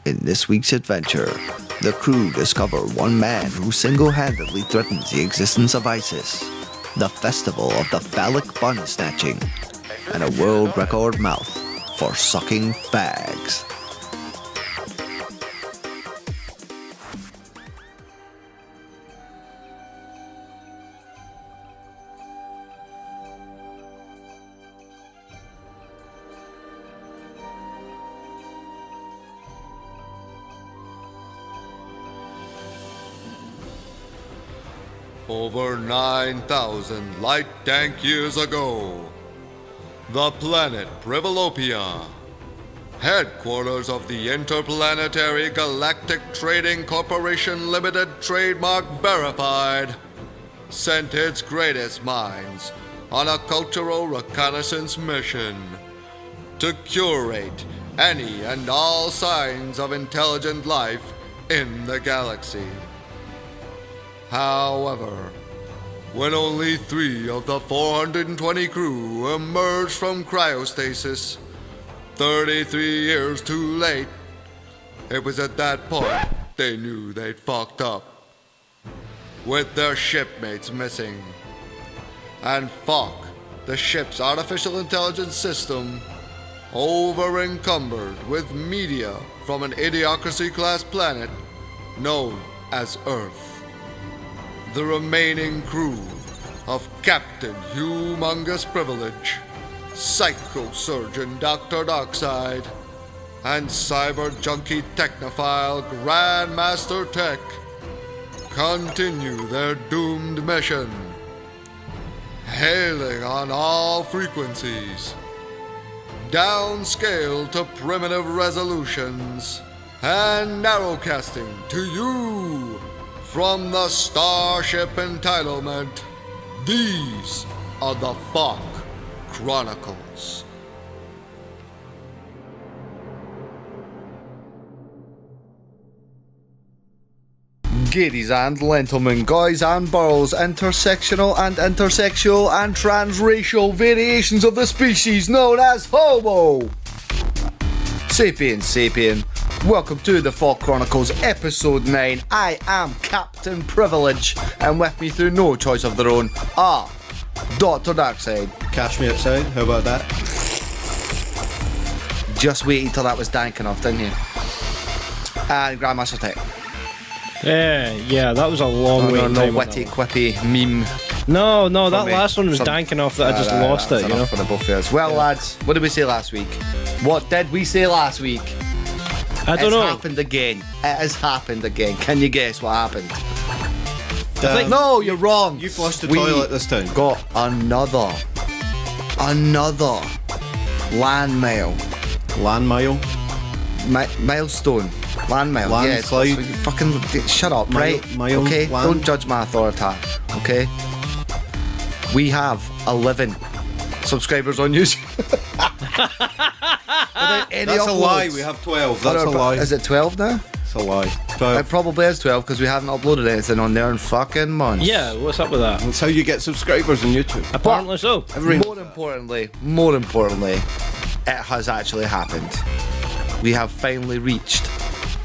In this week's adventure, the crew discover one man who single-handedly threatens the existence of ISIS, the festival of the phallic bun snatching, and a world record mouth for sucking fags. Over 9,000 light-dank years ago, the planet Privilopia, headquarters of the Interplanetary Galactic Trading Corporation Limited Trademark Verified, sent its greatest minds on a cultural reconnaissance mission to curate any and all signs of intelligent life in the galaxy. However, when only 3 of the 420 crew emerged from cryo-stasis, 33 years too late, it was at that point they knew they'd fucked up. With their shipmates missing, and FAWK, the ship's artificial intelligence system, over-encumbered with media from an idiocracy-class planet known as Earth. The remaining crew of Captain Hugh Mungous Privilege, psycho-surgeon Dr. Darkside, and cyber-junkie technophile Grandmaster Tech continue their doomed mission, hailing on all frequencies, downscaled to primitive resolutions, and narrowcasting to you from the Starship Entitlement. These are the FAWK Chronicles. Ladies and gentlemen, guys and girls, intersectional and intersexual and transracial variations of the species known as Homo sapien. Welcome to the FAWK Chronicles, episode 9. I am Captain Privilege, and with me through no choice of their own are Dr. Darkside. Cash me outside, how about that? Just waited till that was dank enough, didn't you? And Grandmaster Tech. Yeah, that was a long way. No witty, quippy meme. No, that last one was dank enough that I just lost it, you know? For the both of us. Well, lads, what did we say last week? What did we say last week? I don't know. It's happened again. It has happened again. Can you guess what happened? No, you're wrong. You flushed the toilet this time. Got another landmail. Milestone. Landmail. Landslide. Yeah, so fucking shut up, right? Okay, don't judge my authority. Okay. We have 11 subscribers on YouTube. That's a lie, we have 12. That's a lie. Is it 12 now? It's a lie. 12. It probably is 12 because we haven't uploaded anything on there in fucking months. Yeah, what's up with that? That's how you get subscribers on YouTube. Apparently so. More importantly, it has actually happened. We have finally reached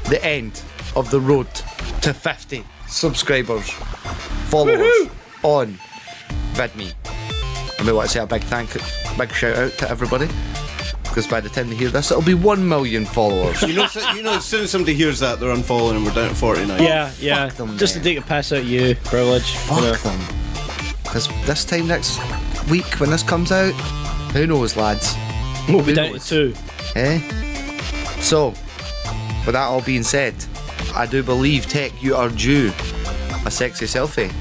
the end of the road to 50 subscribers, followers on VidMe. And we want to say a big shout out to everybody, because by the time they hear this, it'll be 1 million followers. you know, as soon as somebody hears that, they're unfollowing and we're down at 49. Yeah. Fuck them, just man. to take a piss out you, Privilege. Fuck them. Because this time next week, when this comes out, who knows, lads? We'll be down to 2. Eh? So, with that all being said, I do believe, Tech, you are due a sexy selfie.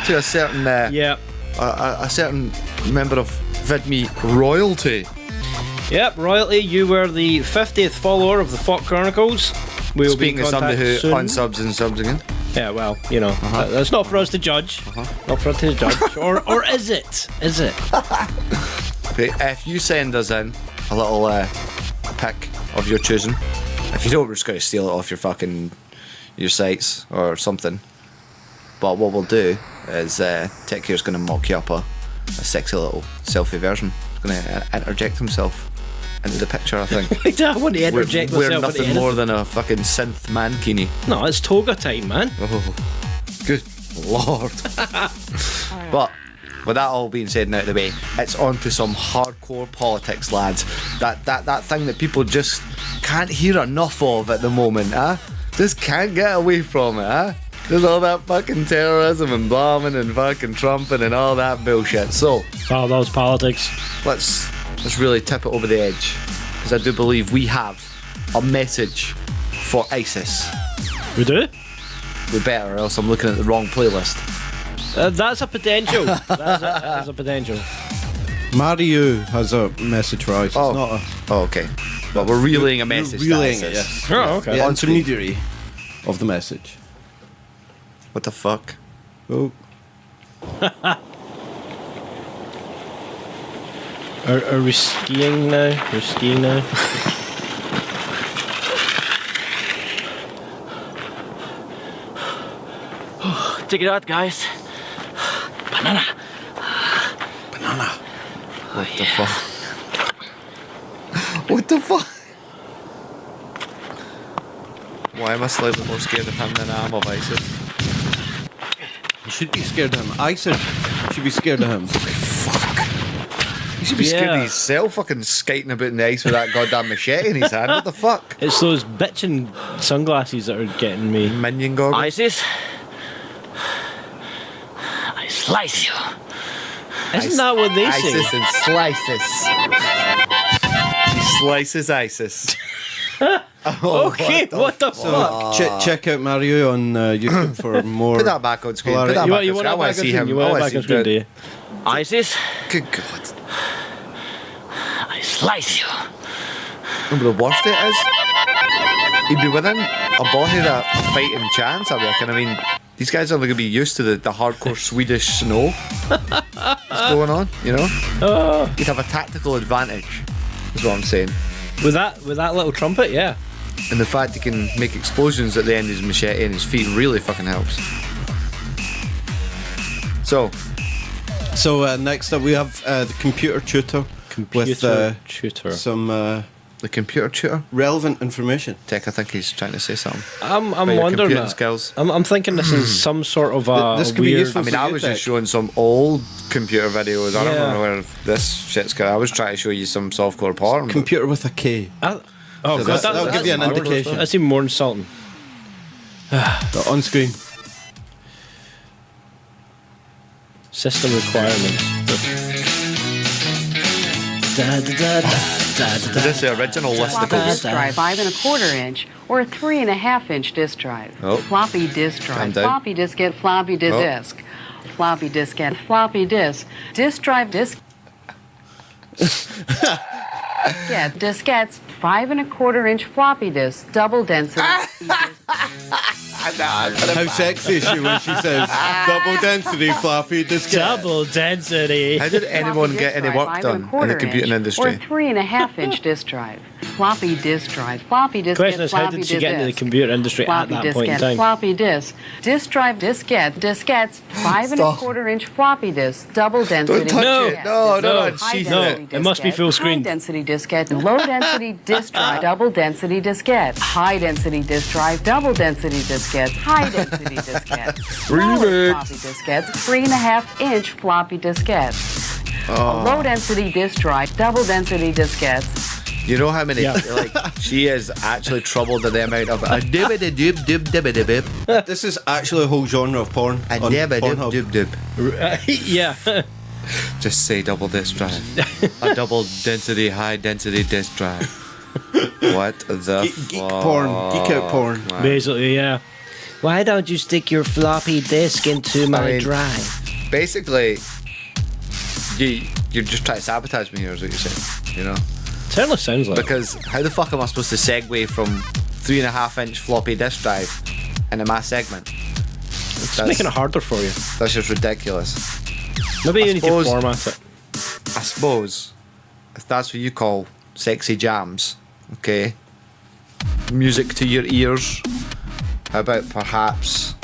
To a certain Yep. a certain member of VidMe royalty. Yep, royalty, you were the 50th follower of the FAWK Chronicles. We'll Speaking be of somebody who soon. unsubs and subs again. Yeah, well, you know, that's not for us to judge. Not for us to judge. or is it? Is it? Okay, if you send us in a little pic of your choosing, if you don't, we're just going to steal it off your sites or something. But what we'll do is Tech here's going to mock you up a sexy little selfie version. He's going to interject himself into the picture, I think. I want to interject We're myself. nothing more than a fucking synth mankini. No, it's toga time, man. Oh, good lord. But with that all being said and out of the way, it's on to some hardcore politics, lads. That thing that people just can't hear enough of at the moment, huh? Just can't get away from it, huh? There's all that fucking terrorism and bombing and fucking trumping and all that bullshit. So, Oh, those politics. let's really tip it over the edge, because I do believe we have a message for ISIS. We do? We better, or else I'm looking at the wrong playlist. That's a potential. That's a potential. Mario has a message for ISIS. Oh. Not a Oh, okay. Well, we're relaying a message relaying to it, ISIS. yes. Oh, okay. The intermediary of the message. What the fuck? Oh, Are we skiing now? We're skiing now. Take it out, guys. Banana. What the fuck? What the fuck? Why am I slightly more scared of him than I am of ISIS? you should be scared of him. ISIS should be scared of him. He should be scared of Yeah. himself, fucking skating about in the ice with that goddamn machete in his hand. What the fuck? It's those bitchin' sunglasses that are getting me. Minion goggles. ISIS, I slice you. Isn't that what they say? ISIS and slices. He slices ISIS. Oh, Okay, what the fuck? Check out Mario on YouTube for more. Put that back on screen. Put Polarity. that You back want, you on want screen. I it want back to on see screen? him. You I want want it to back see on screen, do him. you? ISIS, Good God. I slice you. Remember the worst it is? He'd be within a body of a fighting chance, I reckon. I mean, these guys are going to be used to the hardcore Swedish snow that's going on, you know? He'd have a tactical advantage, is what I'm saying. With that little trumpet, yeah. And the fact he can make explosions at the end of his machete and his feet really fucking helps. So, Next up we have the computer tutor with tutor. some the computer tutor, relevant information. Tech, I think he's trying to say something. I'm About your wondering. computing skills. I'm thinking this is some sort of a This could be weird. useful. I mean, for I you, was Tech. just showing some old computer videos. I don't Yeah. know where this shit's going. I was trying to show you some softcore porn. Computer with a K. Oh, So God, that'll give you an that's- indication. That's even more insulting. On screen. System requirements. Is this the original Floppy listicles? disk drive, 5 1/4 inch or a 3 1/2 inch disk drive. Oh. Floppy disk Calm drive, down. floppy diskette, floppy disk Oh. disk. Floppy diskette, floppy disk. Disk drive, disk. Yeah, diskettes, 5 1/4 inch floppy disk, double density. How sexy is she when she says double density floppy diskette? Double density. How did anyone Floppy get disk any drive, work 5 done in the 1/4 computing inch industry? Or 3 1/2 inch disk drive. Floppy disk drive, floppy disk. Question is, how did she get into the computer industry at Floppy that point in diskette, time? floppy disk, disk drive, diskettes, 5 1/4 inch floppy disk, double density. Don't touch No. it. No, No. she No. said It must be full screen. High density diskette, low density disk drive, double density diskette. High density disk drive, double density diskettes, high density diskettes. Smaller floppy diskettes, 3 1/2 inch floppy diskettes. Low density disk drive, double density diskettes. You know how many, Yeah. like, she is actually troubled at the amount of a dib-a-dib-dib-dib-a-dib, This is actually a whole genre of porn. a on Pornhub. dib-a-dib-dib-dib. Yeah. Just say double disk drive. A double density, high density disk drive. What the Geek fuck? porn, geek out porn. man. Basically, yeah. Why don't you stick your floppy disk into my mean- drive? Basically, you're just trying to sabotage me here, is what you're saying. You know? Certainly sounds like. Because how the fuck am I supposed to segue from 3 1/2 inch floppy disk drive into my segment? It's making it harder for you. That's just ridiculous. Maybe you need to suppose- format it. I suppose if that's what you call sexy jams, okay, music to your ears. How about perhaps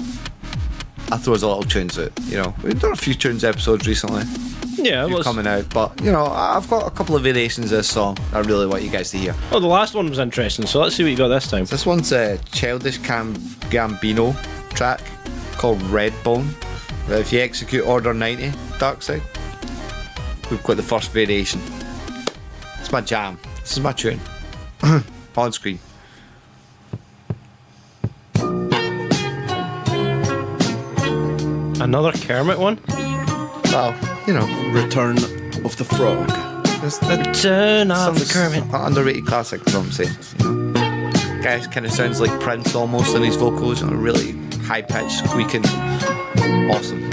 I throw us a little tunes out? You know, we've done a few tunes episodes recently. Yeah, few coming out. But, you know, I've got a couple of variations of this song I really want you guys to hear. Oh, the last one was interesting, so let's see what you got this time. This one's a Childish Gambino track called Redbone. If you execute Order 90, Darkside, we've got the first variation. It's my jam. This is my tune. On screen. Another Kermit one? Well, you know. Return of the Frog. Return of the Kermit. Underrated classic, that's what I'm saying. You know. Guy kind of sounds like Prince almost in his vocals, you know, really high pitched, squeaking. Awesome.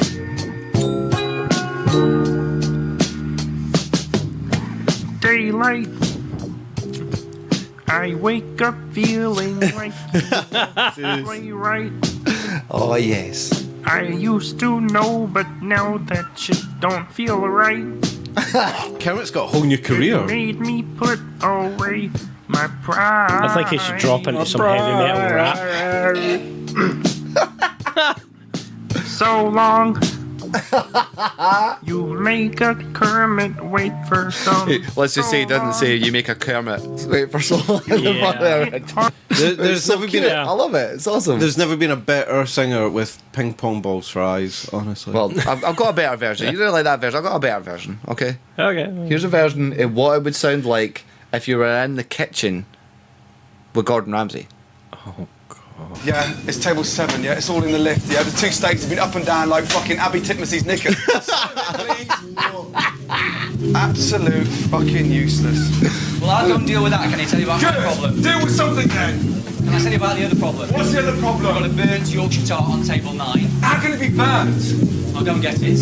Daylight. I wake up feeling like right. Oh, yes. I used to know, but now that shit don't feel right. Kermit's got a whole new career. It made me put away my pride. I think he should drop into some heavy metal rap. So long. You make a Kermit wait for some. Hey, let's just say it doesn't say you make a Kermit wait for so long. Yeah. There's never been I love it. It's awesome. There's never been a better singer with ping pong balls for eyes, honestly. Well, I've got a better version. You don't like that version. I've got a better version. Okay. Okay. Here's a version of what it would sound like if you were in the kitchen with Gordon Ramsay. Yeah, it's table 7, yeah? It's all in the lift, yeah? The 2 steaks have been up and down like fucking Abby Titmus's knickers. Absolute fucking useless. Well, I don't deal with that. Can I tell you about my problem? Deal with something then! Can I tell you about the other problem? What's the other problem? I've got a burnt Yorkshire tart on table 9. How can it be burnt? I'll go and get it.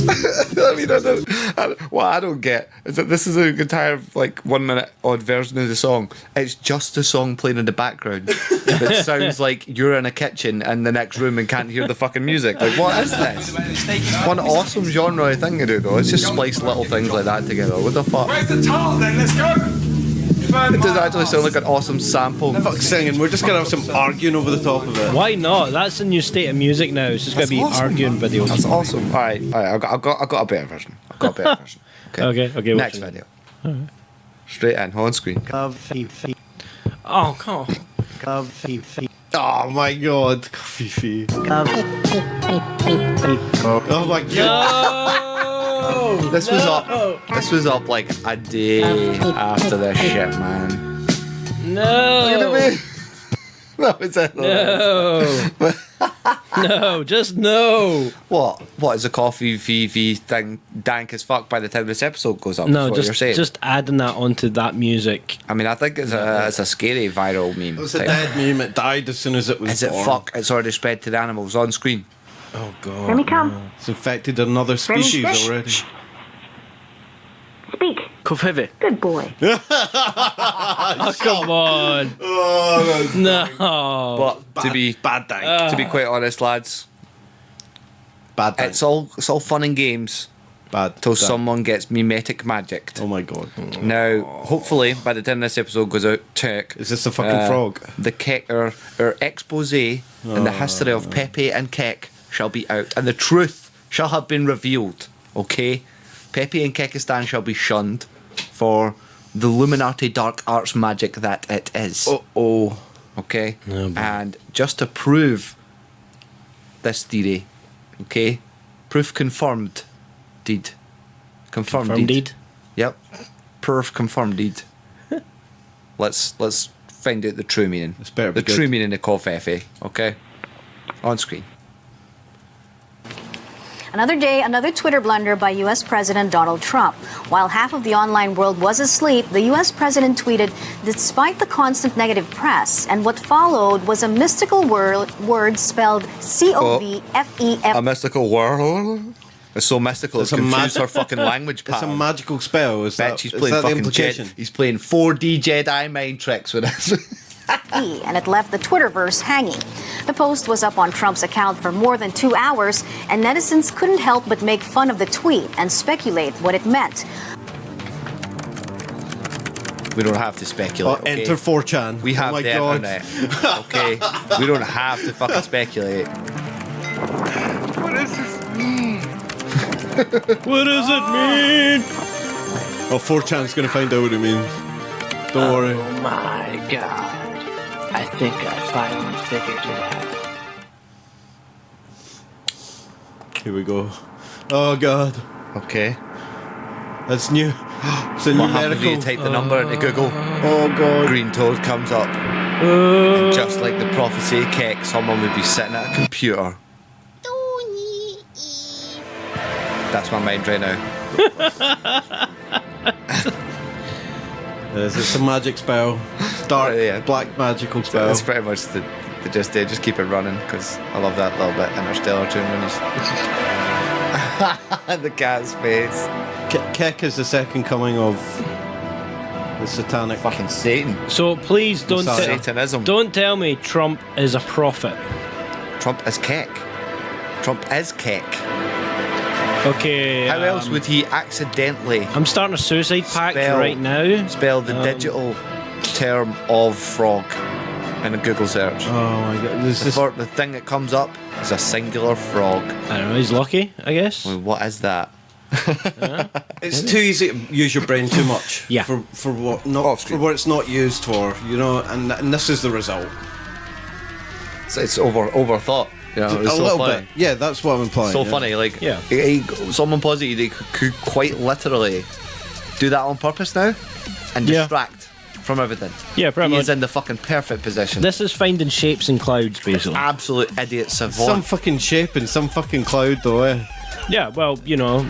I mean, what I don't get is that this is an entire, like, 1 minute odd version of the song. It's just the song playing in the background. It sounds like you're in a kitchen in the next room and can't hear the fucking music. Like, what is this? One awesome genre thing to do, though. Let's just splice little things like that together. What the fuck? Where's the tart then? Let's go! It does actually sound like an awesome sample. Fuck singing, we're just gonna have some arguing over the top of it. Why not? That's the new state of music now. It's just going to be awesome, arguing man. videos. That's awesome. All right. I've got a better version. Okay. Okay. Next video. Straight in, on screen. Oh, come on. Oh my god. Fifi. Oh my god. This was up like a day after this shit, man. No. That was it. No. No, just no. What is a coffee VV thing dank as fuck by the time this episode goes up? No, is what you're saying. just adding that onto that music. I mean, I think it's a scary viral meme. It was a dead meme, it died as soon as it was Is it born. fuck? It's already spread to the animals on screen. Oh god. Let me come. It's infected another species already. Speak. Kufevi. Good boy. Oh, come on. Oh, No. But to be quite honest, lads, bad dank. it's all fun and games Bad till dank. someone gets mimetic magicked. Oh my god. Now, hopefully, by the time this episode goes out, tech. Is this the fucking frog? The Kek, our expose in the history of Pepe and Kek shall be out, and the truth shall have been revealed. Okay, Pepe and Kekistan shall be shunned for the Illuminati dark arts magic that it is. Okay, and just to prove this theory, okay, proof confirmed. Deed. Confirmed deed. Yep. Perf confirmed deed. Let's find out the true meaning. This better be the good. true meaning of Kofefe. Okay. On screen. Another day, another Twitter blunder by U.S. President Donald Trump. While half of the online world was asleep, the U.S. president tweeted, despite the constant negative press, and what followed was a mystical word spelled C-O-V-F-E-F. A mystical word? It's so mystical, it's confused her fucking language pattern. It's a magical spell, is that, she's is playing that the fucking implication? He's playing 4D Jedi mind tricks with us. And it left the Twitterverse hanging. The post was up on Trump's account for more than 2 hours, and netizens couldn't help but make fun of the tweet and speculate what it meant. We don't have to speculate. Okay? Enter 4chan. We have my the God. internet. Okay? We don't have to fucking speculate. What does this mean? What does it mean? Oh, 4chan's gonna find out what it means. Don't worry. Oh my god. I think I finally figured it out. Here we go. Oh god. Okay. That's new. It's a What happens when numerical. you type the number into Google? Oh god. Green toad comes up. And just like the prophecy of Keck, someone would be sitting at a computer. That's my mind right now. It's a magic spell. It's dark, Yeah. black magical spell. It's pretty much the just keep it running because I love that little bit Interstellar tune when he's the cat's face. Keck is the second coming of the satanic. Fucking Satan. So please don't Satanism. don't tell me Trump is a prophet. Trump is Keck. Trump is Keck. Okay. How else would he accidentally I'm starting a suicide pact right now. spell the digital term of frog in a Google search? Oh my god. The thing that comes up is a singular frog. I don't know, he's lucky, I guess. Well, what is that? It's too easy to use your brain too much. Yeah. For what not for what it's not used for, you know, and this is the result. It's overthought. You know, it's a so little funny. bit. Yeah, that's what I'm implying. So yeah. funny, like Yeah. someone posited they could quite literally do that on purpose now and Yeah. distract from everything. Yeah, pretty He much. is in the fucking perfect position. This is finding shapes in clouds, basically. Absolute idiot Some savant. fucking shape in some fucking cloud though, eh? Yeah, well, you know,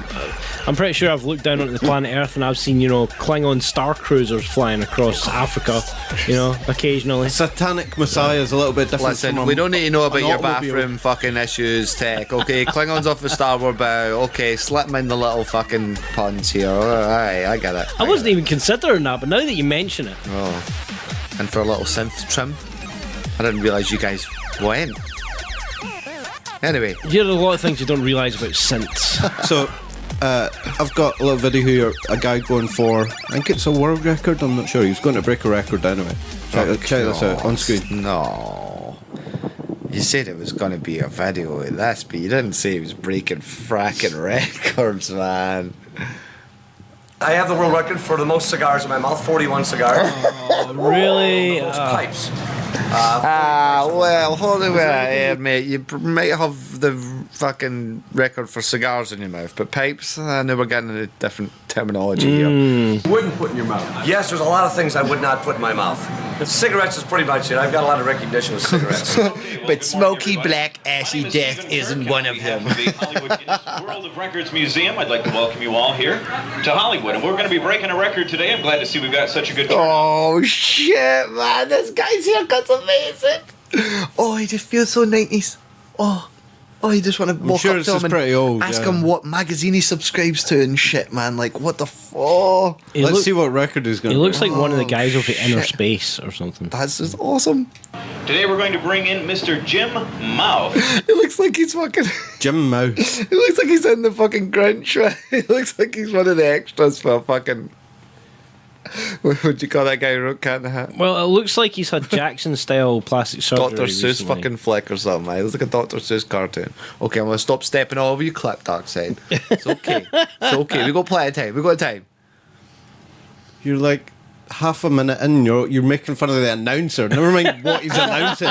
I'm pretty sure I've looked down onto the planet Earth and I've seen, you know, Klingon star cruisers flying across Africa, you know, occasionally. Satanic Messiah is a little bit different Listen, from we don't need to know about an your automobile. bathroom fucking issues, Tech. Okay, Klingons off the starboard bow. Okay, slip in the little fucking puns here. Alright, I get it. I wasn't even considering that, but now that you mention it. Oh. And for a little synth trim, I didn't realise you guys went. Anyway. You have a lot of things you don't realise about synths. So, I've got a little video here, a guy going for, I think it's a world record, I'm not sure, he's going to break a record anyway. Check this out, on screen. No. You said it was going to be a video of this, but you didn't say he was breaking fracking records, man. I have the world record for the most cigars in my mouth, 41 cigars. Oh, really? Most pipes. Well, hold on a minute, mate. You might have the fucking record for cigars in your mouth, but pipes, I know we're getting into different terminology here. Wouldn't put in your mouth. Yes, there's a lot of things I would not put in my mouth. Cigarettes is pretty much it. I've got a lot of recognition with cigarettes. But smoky black ashy death isn't one of them. The Hollywood Guinness World of Records Museum, I'd like to welcome you all here to Hollywood. And we're going to be breaking a record today. I'm glad to see we've got such a good turnout. Oh shit, man! This guy's haircut's amazing. Oh, he just feels so 90s. Oh, you just want to walk sure up this to is him pretty and old, ask yeah. him what magazine he subscribes to and shit, man. Like, what the fuck? Let's see what record he's going He to looks like one of the Oh, guys off of Inner shit. Space or something. That's just awesome. Today we're going to bring in Mr. Jim Mouth. It looks like he's fucking. Jim Mouse. It looks like he's in the fucking Grinch. Right? It looks like he's one of the extras for a fucking. What would you call that guy who wrote Cat in the Hat? Well, it looks like he's had Jackson-style plastic surgery Dr. Seuss recently. fucking flick or something. Like. It looks like a Dr. Seuss cartoon. Okay, I'm gonna stop stepping all over you, clip, Darkside. It's okay. It's okay. We got plenty of time. We got time. You're like half a minute in, you're making fun of the announcer. Never mind what he's announcing.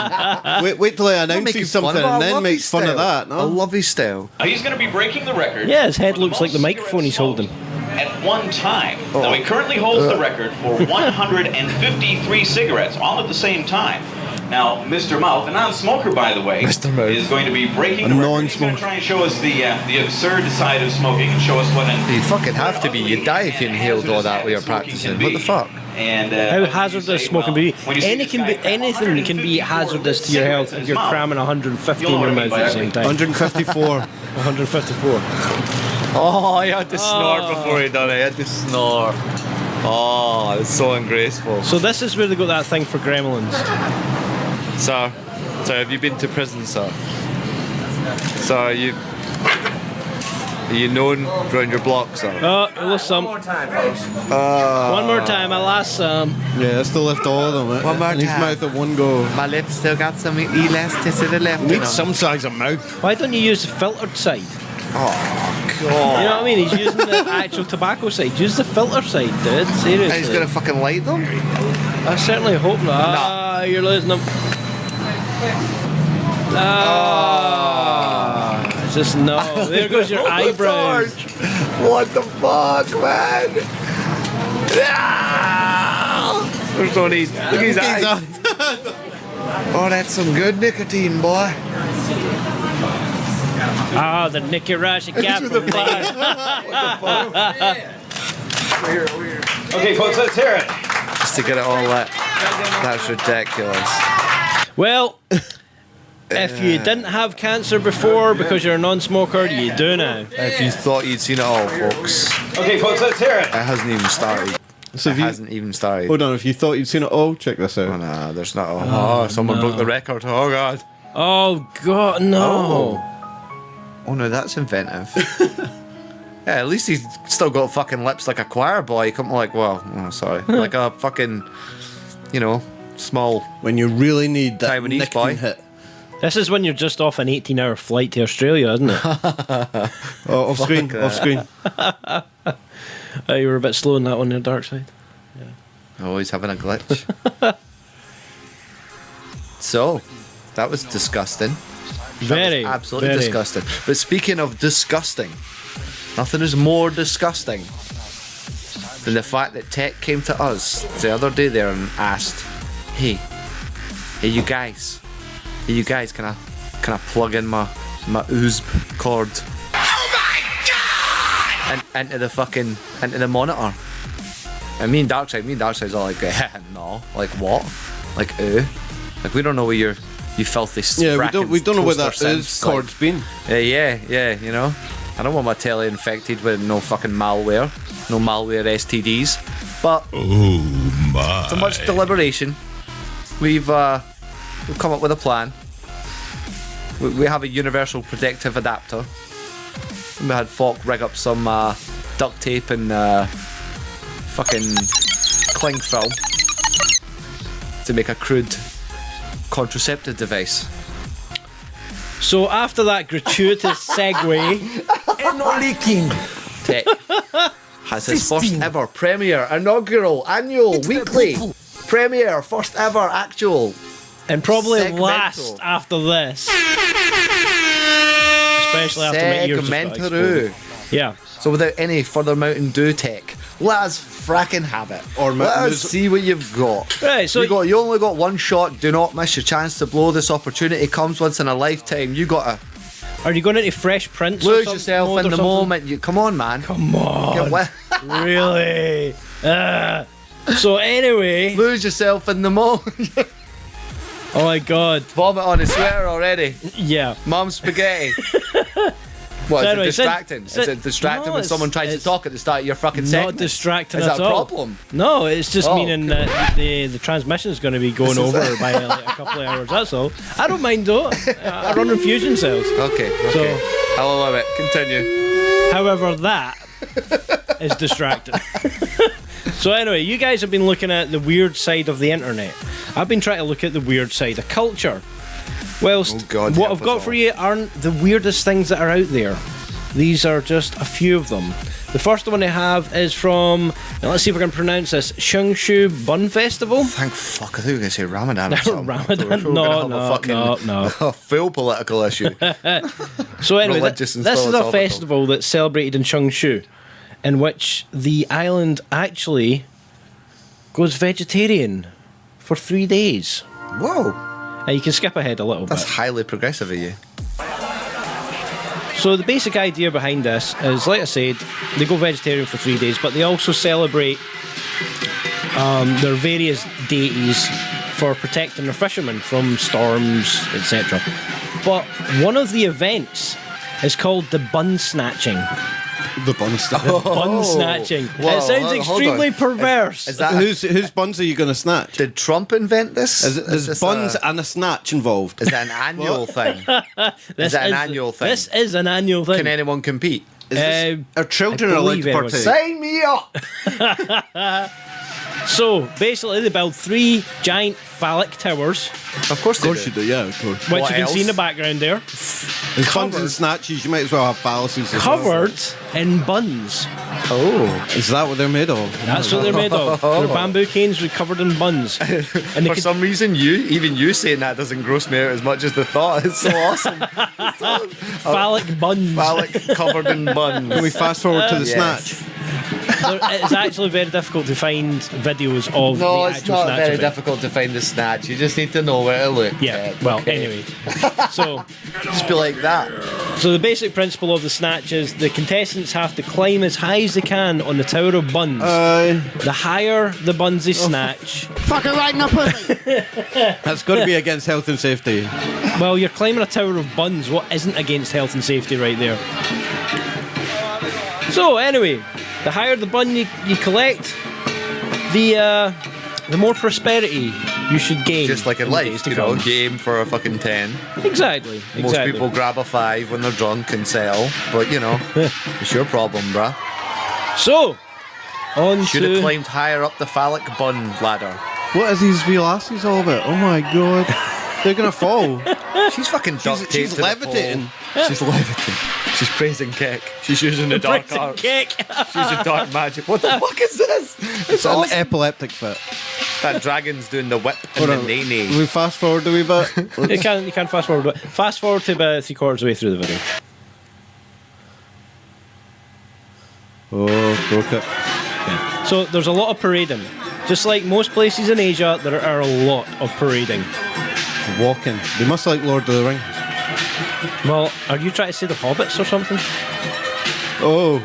Wait till he announces something and then make fun of that. No? I love his style. He's going to be breaking the record. Yeah, his head for the looks like the most microphone he's cigarettes holding. At one time. Now, he currently holds the record for 153 cigarettes, all at the same time. Now, Mr. Mouth, a non-smoker, by the way, Mr. Mouth. is going to be breaking the record. He's going to try and show us the absurd side of smoking and show us what You'd fucking have to be. You'd die if you inhaled all that while you're practicing. What the fuck? And How hazardous smoking be? Anything can be hazardous to your health if you're cramming 150 in your mouth at the same time. 154. 154. Oh, he had to snort before he done it. He had to snort. Oh, it's so ungraceful. So this is where they got that thing for gremlins. Sir, have you been to prison, sir? Sir, are you known around your block, sir? Oh, it was some. One more time, folks. One more time, I lost some. Yeah, that's to lift all of them. One more in his time. mouth at one go. My lips still got some elasticity left in Need them. some size of mouth. Why don't you use the filtered side? Oh, You know what I mean? He's using the actual tobacco side. Use the filter side, dude. Seriously. And he's gonna fucking light them? I certainly hope not. Ah, you're losing them. Ah, just no. There goes your eyebrows. What the fuck, man? Ah! There's no need. Look at his eyes. Oh, that's some good nicotine, boy. Ah, the Nicky Rash got from me. Okay, folks, let's hear it. Just to get it all lit. That's ridiculous. Well, if you didn't have cancer before because you're a non-smoker, you do now. If you thought you'd seen it all, folks. Okay, folks, let's hear it. It hasn't even started. So It hasn't even started. Hold on, if you thought you'd seen it all, check this out. Oh, no, there's not. Oh, someone broke the record. Oh, God. Oh, God, no. Oh, no, that's inventive. Yeah, at least he's still got fucking lips like a choir boy. Come like, well, oh, sorry. Like a fucking, you know, small. When you really need that Taiwanese nicotine boy. hit. This is when you're just off an 18-hour flight to Australia, isn't it? Oh, off screen, off screen. You were a bit slow on that one there, Darkside. Always having a glitch. So, that was disgusting. Very, That was absolutely very. disgusting. But speaking of disgusting, nothing is more disgusting than the fact that tech came to us the other day there and asked, hey you guys, can I plug in my USB cord? Oh my god! And into the monitor. And me and Darkside's all like, no, like what? Like like we don't know where you filthy. Yeah, we don't know where that is cord's been. Yeah, you know. I don't want my telly infected with no fucking malware, no malware STDs. But after much deliberation, we've come up with a plan. We have a universal protective adapter. We had FAWK rig up some duct tape and fucking cling film to make a crude contraceptive device. So after that gratuitous segue, Tech has his first ever premiere, inaugural, annual, weekly premiere, first ever actual, and probably segmental. last after this, especially after my ears just got Segmentaroo. exploded. Yeah. So without any further Mountain Dew tech, let us fracking have it. Or let us see what you've got. Right, so you only got one shot. Do not miss your chance to blow. This opportunity comes once in a lifetime. You gotta are you going into Fresh Prince? lose yourself in the moment. Come on, man. Come on. Really? So anyway, lose yourself in the moment. Oh my god. Vomit on his sweater already. Yeah. Mum spaghetti. What, So is anyway, it distracting? Is it distracting when someone tries to talk at the start of your fucking not segment? distracting Is at that a all. problem? No, it's just Oh, meaning that the transmission is going to be going over by like a couple of hours. That's all. I don't mind though. I run infusion cells. Okay. So, I love it. Continue. however, that is distracting. So anyway, you guys have been looking at the weird side of the internet. I've been trying to look at the weird side of culture. Whilst what I've got for you aren't the weirdest things that are out there. These are just a few of them. The first one I have is from, now let's see if I can pronounce this, Shungshu Bun Festival. Thank fuck, I thought you were going to say Ramadan or something. Ramadan? No, A full political issue. So anyway, Religious and this is a philosophical. festival that's celebrated in Shungshu, in which the island actually goes vegetarian for 3 days. Whoa. You can skip ahead a little That's bit. highly progressive of you. So the basic idea behind this is, like I said, they go vegetarian for 3 days, but they also celebrate their various deities for protecting their fishermen from storms, etc. But one of the events is called the bun snatching. The bun snatching. Bun snatching. It sounds extremely perverse. Is that whose buns are you going to snatch? Did Trump invent this? There's buns and a snatch involved. Is that an annual thing? Is that an annual thing? This is an annual thing. Can anyone compete? Are children allowed to partake? Sign me up! So basically, they build 3 giant phallic towers. Of course you do, yeah, of course. Which What you can see in the else? background there. There's buns and snatches, you might as well have phalluses. as well. Covered in buns. Oh. Is that what they're made of? That's what they're made of. They're bamboo canes covered in buns. And they For some reason, even you saying that doesn't gross me out as much as the thought. It's so awesome. phallic buns. Phallic covered in buns. Can we fast forward to the Yes. snatch? It's actually very difficult to find videos of No, the it's actual not snatch very event. difficult to find the snatch. You just need to know where to look. Yeah, well, anyway. So, just be like that. So the basic principle of the snatch is the contestants have to climb as high as they can on the Tower of Buns. The higher the buns they snatch... Fucking right in the pussy. That's got to be against health and safety. Well, you're climbing a Tower of Buns. What isn't against health and safety right there? So, anyway, the higher the bun you collect, the more prosperity you should gain. Just like in life, you know, you aim for a fucking 10. Exactly. Most people grab a 5 when they're drunk and sell, but you know, it's your problem, bruh. So, Should have climbed higher up the phallic bun ladder. What is these wee lassies all about? Oh my god. They're gonna fall. She's fucking duct taped she's to the levitating. pole. She's levitating. She's praising kick. She's using the dark Praising arts. kick. She's using dark magic. What the fuck is this? It's an epileptic fit. That dragon's doing the whip and the nay-nay. We fast forward a wee bit. You can fast forward. But fast forward to about 3/4 of the way through the video. Oh, broke it. So there's a lot of parading. Just like most places in Asia, there are a lot of parading. Walking. They must like Lord of the Rings. Well, are you trying to say the hobbits or something? Oh.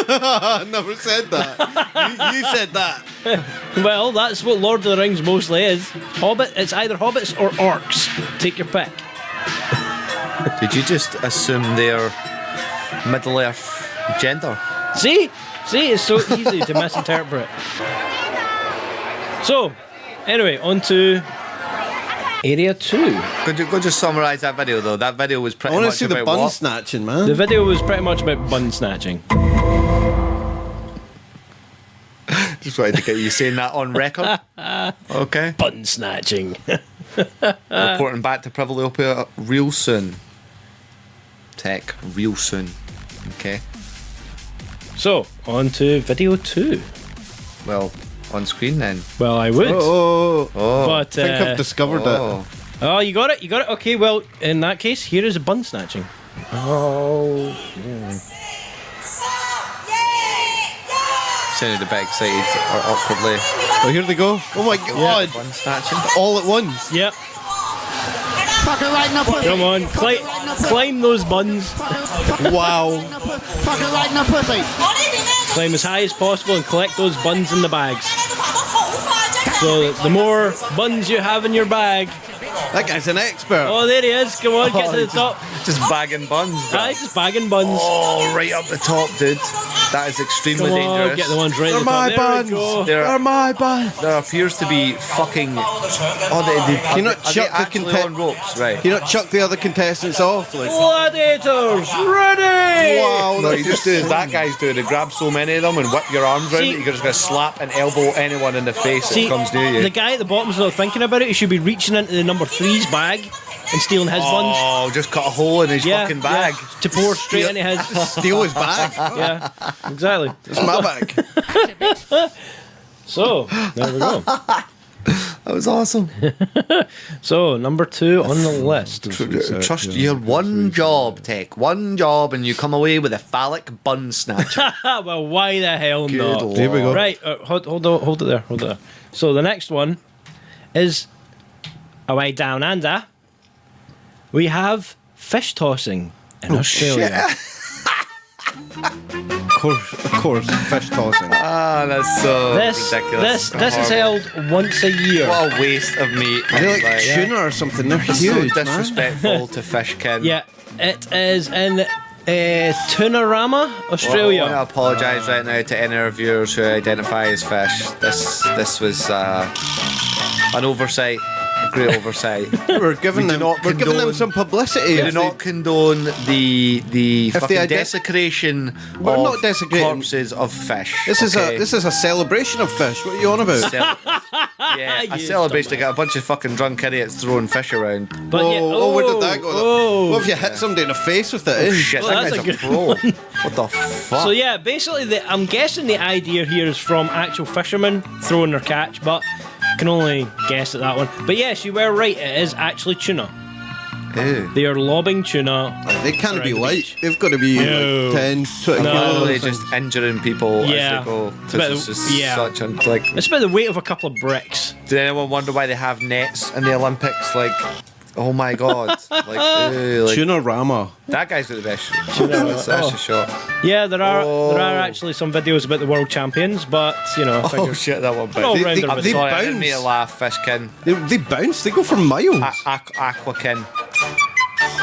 I never said that. you said that. Well, that's what Lord of the Rings mostly is. Hobbit, it's either hobbits or orcs. Take your pick. Did you just assume their Middle-earth gender? See, it's so easy to misinterpret. So, anyway, on to Area 2. Could you just summarise that video though? That video was pretty I want much to see the about bun what? snatching, man. The video was pretty much about bun snatching. Just wanted to get you saying that on record. Okay. Bun snatching. Reporting back to Privilopia real soon. Tech, real soon. Okay. So, on to video 2. Well, on screen then. Well, I would. Oh. But, I think I've discovered it. Oh, you got it? You got it? Okay, well, in that case, here is a bun snatching. Oh. Sounded a bit excited or awkwardly. Oh, here they go. Oh my god. Bun snatching. All at once. Yep. Fucking right in the pussy. Come on, climb those buns. Wow. Fucking right in the pussy. Climb as high as possible and collect those buns in the bags. So the more buns you have in your bag. That guy's an expert. Oh, there he is. Come on, get to the top. Just bagging buns, bro. Aye, just bagging buns. Oh, right up the top, dude. That is extremely Come on, dangerous. get the ones right at the top. my There buns. we go. They're my buns. There appears to be fucking. Oh, Can you not chuck the on ropes, right? Can you not chuck the other contestants off? Like, Gladiators, ready! wow. No, you just do as that guy's doing. To grab so many of them and whip your arms around See- it, you're just going to slap and elbow anyone in the face See, that comes near you. the guy at the bottom's not thinking about it. He should be reaching into the number 3's bag and stealing his buns. Oh, just cut a hole in his fucking bag. Yeah, to pour straight into his. Steal his bag. Yeah, exactly. It's my bag. So, there we go. That was awesome. So, number 2 on the list. Trust your one job, Tech. One job, and you come away with a phallic bun snatcher. Well, why the hell Good not? lord. Here we go. Right, hold it there. So, the next one is away down under. We have fish tossing in Australia. Of course, fish tossing. Ah, that's so ridiculous. This is held once a year. What a waste of meat. Are they like tuna or something? They're It's huge, so man. disrespectful to fishkin. Yeah, it is in Tunarama, Australia. Well, I want to apologise right now to any of viewers who identify as fish. This was an oversight. great oversight. We're giving them some publicity. We do not condone the fucking they desecration We're of not desecrating corpses of fish. This is a celebration of fish. What are you on about? Yeah, a celebration to get a bunch of fucking drunk idiots throwing fish around. But whoa, where did that go? What if you hit somebody in the face with it? Oh shit, Well, that that's guy's a a pro. What the fuck? So yeah, basically, I'm guessing the idea here is from actual fishermen throwing their catch, but can only guess at that one. But yes, you were right. It is actually tuna. Ew. They are lobbing tuna. They can't be around the light. beach. They've got to be like 10, 20 No. kilos. Just injuring people Yeah. as they go. It's about This is the- just yeah. such a like. It's about the weight of a couple of bricks. Did anyone wonder why they have nets in the Olympics? Like, oh my god, like, ew, like Tuna Rama. that guy's got the best. That's a shot. Yeah, there are actually some videos about the world champions, but you know, I Oh figure shit, that one all bounced. rounder I'm with it. sorry, I didn't bounce. mean to laugh, Fishkin. They bounce. They go for miles. Aquakin.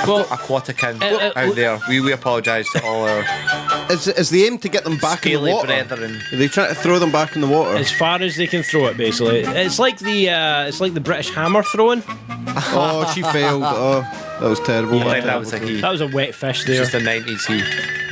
Well, Aquatikin uh, out there. We apologise to all our Is the aim to get them back in scaly the water? brethren. Are they trying to throw them back in the water? as far as they can throw it, basically. It's like the British hammer throwing. Oh, she failed. Oh, that was terrible. I think that was a he. That was a wet fish It's there. just a 90s he.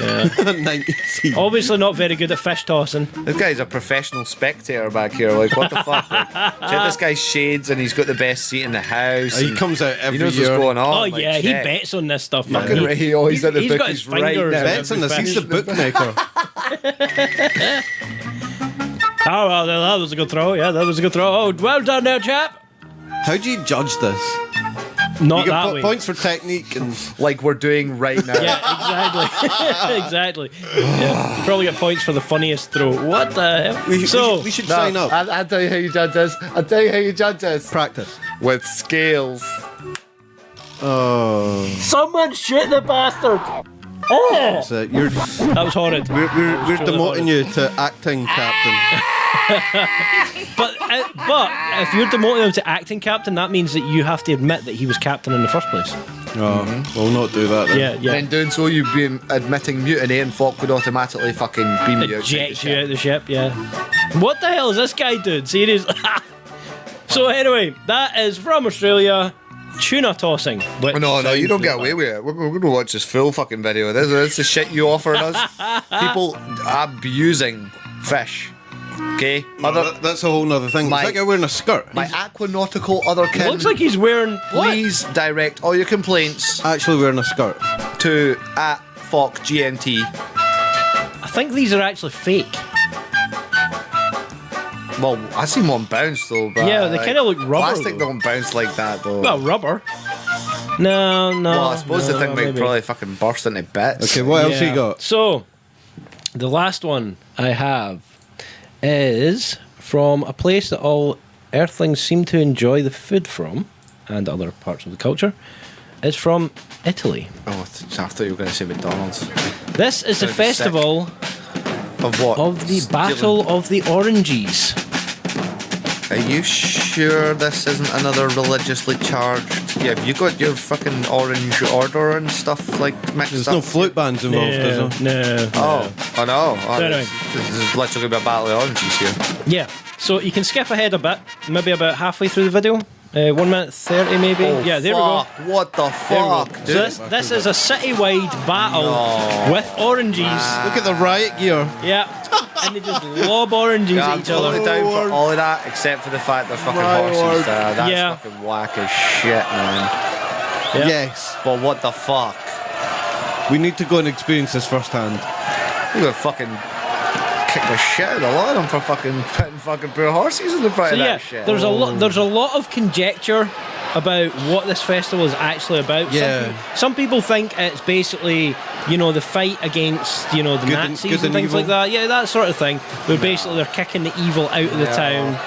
Yeah. 90s. Obviously not very good at fish tossing. This guy's a professional spectator back here. Like, what the fuck? Like, check this guy's shades, and he's got the best seat in the house. He and comes out every he knows year. what's going on. Oh like, yeah, he check. bets on this stuff. Fucking Man. right, he's at the he's got bookies his right fingers. now. in Bets on every this. He's the fish. bookmaker. Oh well, that was a good throw. Yeah, that was a good throw. Oh, well done there, chap. How do you judge this? Not You that get way. points for technique and Like we're doing right now. Yeah, exactly. Exactly. Yeah. You probably get points for the funniest throw. What the hell? we should sign up. I'll tell you how you judge this. I'll tell you how you judge this. Practice. With scales. Oh. Someone shit the bastard. Oh, So you're, that was horrid. we're Truly demoting you to acting captain. But if you're demoting him to acting captain, that means that you have to admit that he was captain in the first place. Oh, we'll not do that then. Yeah, yeah. In doing so, you'd be admitting mutiny, and FAWK would automatically fucking beam you outside the Eject you out ship. of the ship, yeah. What the hell is this guy doing? Seriously. So anyway, that is from Australia. Tuna tossing. which No, you don't sounds get away with it. We're going to watch this full fucking video. This is the shit you offered us. People abusing fish. Okay? That's a whole nother thing. My- It's like I'm wearing a skirt. My aquanautical otherkin. Looks like he's wearing. Please direct all your complaints Actually wearing a skirt. to @FAWKGNT. I think these are actually fake. Well, I seen one bounce though. But Yeah, they kinda look rubber, Plastic though. don't bounce like that though. Well, rubber. No. Well, I suppose the no, thing might maybe. probably fucking burst into bits. Okay, what else you Yeah. got? So, the last one I have is from a place that all Earthlings seem to enjoy the food from, and other parts of the culture. It's from Italy. Oh, I thought you were going to say McDonald's. This is the Sounds sick. festival Of what? of the Battle of the Oranges. Are you sure this isn't another religiously charged? Yeah, have you got your fucking orange order and stuff like mixed There's up? no flute bands involved, is there? No. Oh, I know. Oh, No, no. this is literally about battle of oranges here. Yeah. So you can skip ahead a bit, maybe about halfway through the video. 1 minute 30 maybe. Oh, Yeah, there fuck. we go. What the There we go. fuck, So dude? this is a citywide battle No. with oranges. Look at the riot gear. Yeah. And they just lob oranges Yeah, at I'm each totally other. down for all of that, except for the fact there's fucking My horses lord. there. That's Yeah. fucking whack as shit, man. Yeah. Yes. But what the fuck? We need to go and experience this firsthand. You gonna fucking kick the shit out of a lot of them for fucking putting fucking poor horses in the front So of yeah, that shit. there's a lot of conjecture about what this festival is actually about. Yeah. Some people think it's basically, the fight against, the Good and- Nazis good and and things evil. like that. Yeah, that sort of thing. But basically they're kicking the evil out of the town.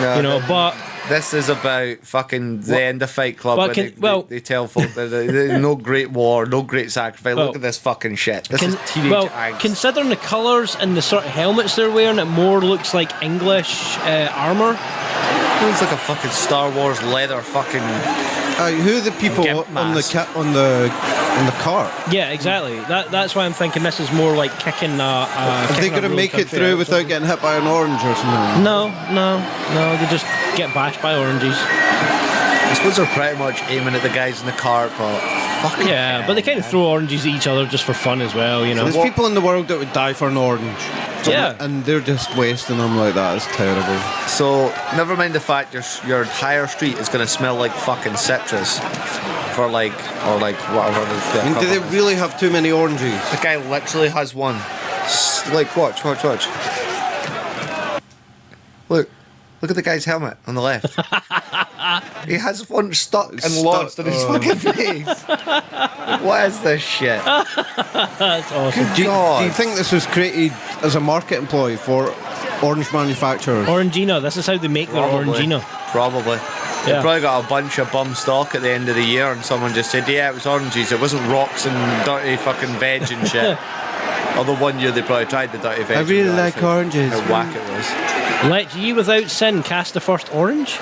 No, But this is about fucking the end of Fight Club. But Where they tell folk that there's no great war, no great sacrifice. Well, Look at this fucking shit. This is teenage angst. considering the colours and the sort of helmets they're wearing, it more looks like English armour. It looks like a fucking Star Wars leather fucking. Who are the people Gimp on the mask. on the cart? Yeah, exactly. That's why I'm thinking this is more like kicking. Are they kicking a going to real make it country through out. without getting hit by an orange or something? No. They just get bashed by oranges. I suppose they're pretty much aiming at the guys in the cart, but fucking Yeah, but they kind of throw oranges at each other just for fun as well, you know. There's people in the world that would die for an orange. Yeah. And they're just wasting them like that. It's terrible. So, never mind the fact your higher street is going to smell like fucking citrus for like, or like whatever. I mean, do they really have too many oranges? The guy literally has one. Like, watch. Look at the guy's helmet on the left. He has one stuck and lodged in his fucking face. What is this shit? That's awesome. Do you think this was created as a market ploy for orange manufacturers? Orangina, this is how they make their Orangina. Probably. They Yeah. probably got a bunch of bum stock at the end of the year and someone just said, yeah, it was oranges, it wasn't rocks and dirty fucking veg and shit. Although one year they probably tried the dirty veg. I really like oranges. How whack it was. Let ye without sin cast the first orange?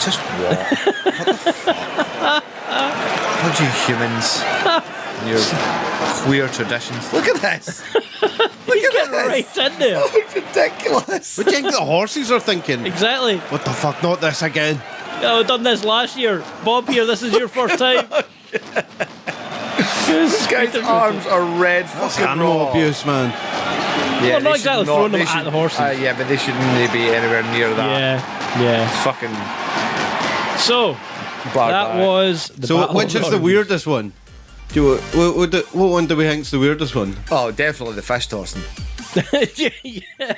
Just what? What the fuck? What you humans? And your queer traditions. Look at this. Look at this. Right in there. Oh, it's ridiculous. What do you think the horses are thinking? Exactly. What the fuck, not this again. Oh, I've done this last year. Bob here, this is your first time. This guy's arms are red fucking Animal raw. abuse, man. Yeah, Well, not they exactly should throwing them they at should- the horses. Yeah, but they shouldn't really be anywhere near that. Yeah. It's fucking So, that was the So, Battle which of is the Oranges. weirdest one? What one do we think's the weirdest one? Oh, definitely the fish tossing. Yeah,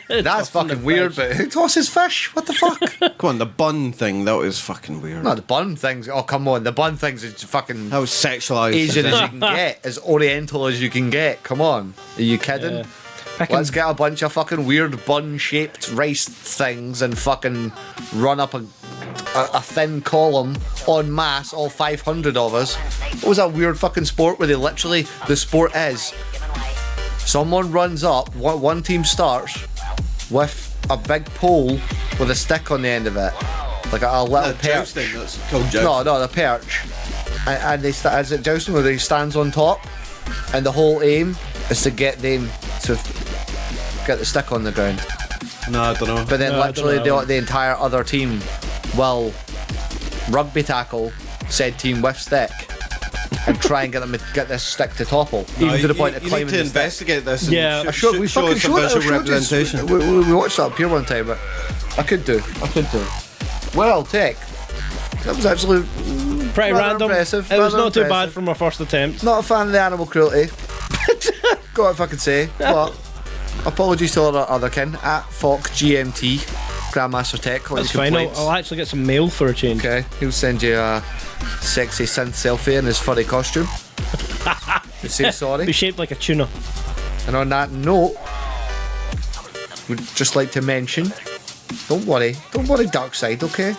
That's fucking weird, but who tosses fish? What the fuck? Come on, the bun thing, that was fucking weird. No, the bun things. Oh, come on. The bun things is fucking That was sexualised. Asian as you can get, as Oriental as you can get. Come on. Are you kidding? Yeah. Let's get a bunch of fucking weird bun-shaped rice things and fucking run up a thin column en masse, all 500 of us. What was that weird fucking sport where they literally, the sport is, someone runs up, one team starts with a big pole with a stick on the end of it. Like a little perch. Jousting, that's called jousting. No, the perch. And they start, is it jousting where he stands on top? And the whole aim is to get them to get the stick on the ground. No, I don't know. But then No, I literally don't know. the entire other team will rugby tackle said team with stick and try and get this stick to topple, even to the point of you climbing need to the stick. investigate this. And Yeah. I showed, we show fucking us a showed it. I visual showed this. representation. We watched that up here one time, but I could do. Well, tech. That was actually Pretty rather random. impressive. It was rather not too bad impressive. from our first attempt. Not a fan of the animal cruelty. Got if I could say. But apologies to all our other kin at FAWK GMT, Grandmaster Tech. That's fine. I'll actually get some mail for a change. Okay, he'll send you a sexy synth selfie in his furry costume. To say sorry. Be shaped like a tuna. And on that note, we'd just like to mention, don't worry, Darkside, okay?